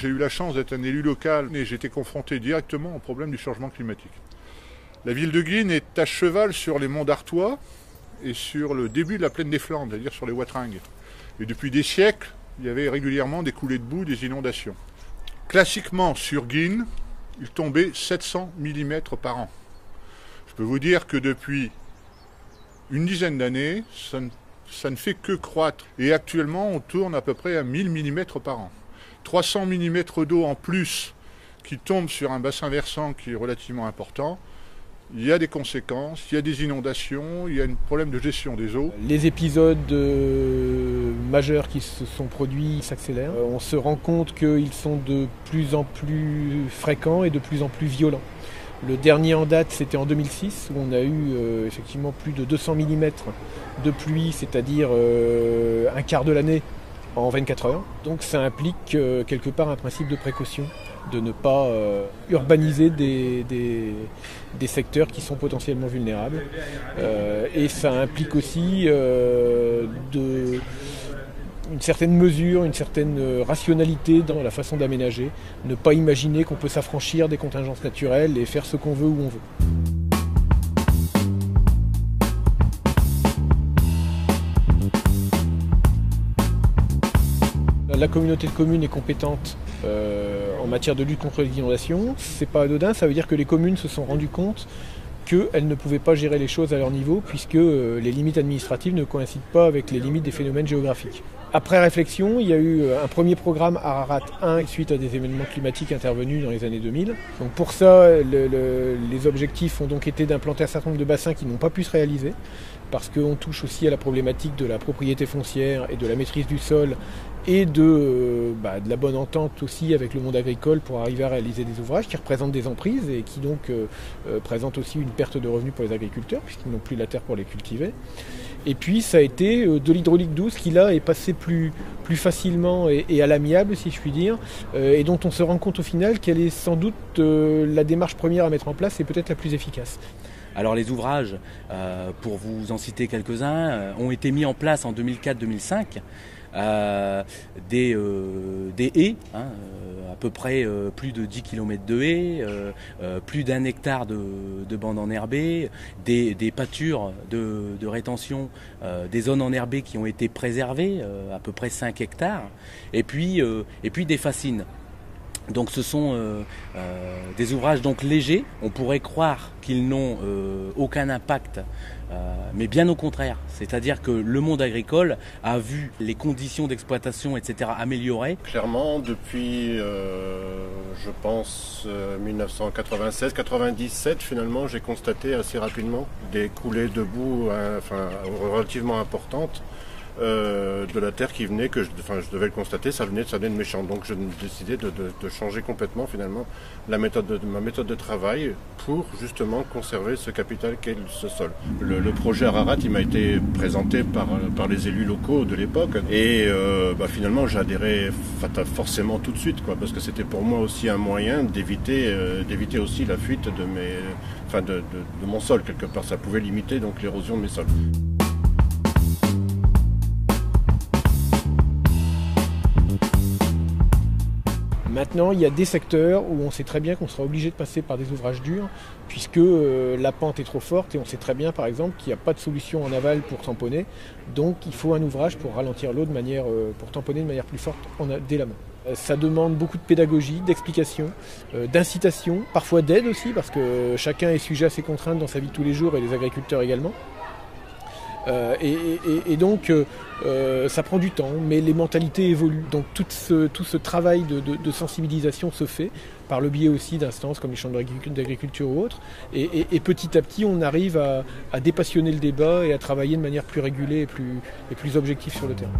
j'ai eu la chance d'être un élu local et j'ai été confronté directement au problème du changement climatique. La ville de Guînes est à cheval sur les monts d'Artois et sur le début de la plaine des Flandres, c'est-à-dire sur les Watringues. Et depuis des siècles, il y avait régulièrement des coulées de boue, des inondations. Classiquement, sur Guînes, il tombait 700 mm par an. Je peux vous dire que depuis une dizaine d'années, ça ne fait que croître. Et actuellement, on tourne à peu près à 1000 mm par an. 300 mm d'eau en plus qui tombent sur un bassin versant qui est relativement important. Il y a des conséquences, il y a des inondations, il y a un problème de gestion des eaux. Les épisodes majeurs qui se sont produits s'accélèrent. On se rend compte qu'ils sont de plus en plus fréquents et de plus en plus violents. Le dernier en date, c'était en 2006, où on a eu effectivement plus de 200 mm de pluie, c'est-à-dire un quart de l'année en 24 heures. Donc ça implique quelque part un principe de précaution, de ne pas urbaniser des secteurs qui sont potentiellement vulnérables. Et ça implique aussi une certaine mesure, une certaine rationalité dans la façon d'aménager. Ne pas imaginer qu'on peut s'affranchir des contingences naturelles et faire ce qu'on veut où on veut. La communauté de communes est compétente en matière de lutte contre les inondations. C'est pas anodin, ça veut dire que les communes se sont rendues compte qu'elles ne pouvaient pas gérer les choses à leur niveau puisque les limites administratives ne coïncident pas avec les limites des phénomènes géographiques. Après réflexion, il y a eu un premier programme Ararat 1 suite à des événements climatiques intervenus dans les années 2000. Donc pour ça, les objectifs ont donc été d'implanter un certain nombre de bassins qui n'ont pas pu se réaliser parce qu'on touche aussi à la problématique de la propriété foncière et de la maîtrise du sol et de la bonne entente aussi avec le monde agricole pour arriver à réaliser des ouvrages qui représentent des emprises et qui donc présentent aussi une perte de revenus pour les agriculteurs puisqu'ils n'ont plus la terre pour les cultiver. Et puis ça a été de l'hydraulique douce qui là est passé plus facilement et à l'amiable si je puis dire et dont on se rend compte au final qu'elle est sans doute la démarche première à mettre en place et peut-être la plus efficace. Alors les ouvrages, pour vous en citer quelques-uns, ont été mis en place en 2004-2005. Des haies, à peu près plus de 10 km de haies, plus d'1 hectare de bandes enherbées, des pâtures de rétention, des zones enherbées qui ont été préservées, à peu près 5 hectares, et puis des fascines. Donc ce sont des ouvrages donc légers, on pourrait croire qu'ils n'ont aucun impact, mais bien au contraire. C'est-à-dire que le monde agricole a vu les conditions d'exploitation, etc. améliorées. Clairement, depuis, je pense, 1996-97, finalement, j'ai constaté assez rapidement des coulées de boue relativement importantes. De la terre qui venait, je devais le constater, ça venait de méchant. Donc je décidais de changer complètement finalement ma méthode de travail pour justement conserver ce capital qu'est ce sol. Le projet Ararat, il m'a été présenté par les élus locaux de l'époque et finalement j'ai adhéré forcément tout de suite, parce que c'était pour moi aussi un moyen d'éviter aussi la fuite de mon sol quelque part. Ça pouvait limiter donc l'érosion de mes sols. Maintenant, il y a des secteurs où on sait très bien qu'on sera obligé de passer par des ouvrages durs puisque la pente est trop forte et on sait très bien par exemple qu'il n'y a pas de solution en aval pour tamponner. Donc il faut un ouvrage pour ralentir l'eau pour tamponner de manière plus forte dès l'amont. Ça demande beaucoup de pédagogie, d'explication, d'incitation, parfois d'aide aussi parce que chacun est sujet à ses contraintes dans sa vie de tous les jours et les agriculteurs également. Donc ça prend du temps, mais les mentalités évoluent. Donc tout ce travail de sensibilisation se fait par le biais aussi d'instances comme les chambres d'agriculture ou autres. Et petit à petit, on arrive à dépassionner le débat et à travailler de manière plus régulée et plus objective sur le terrain.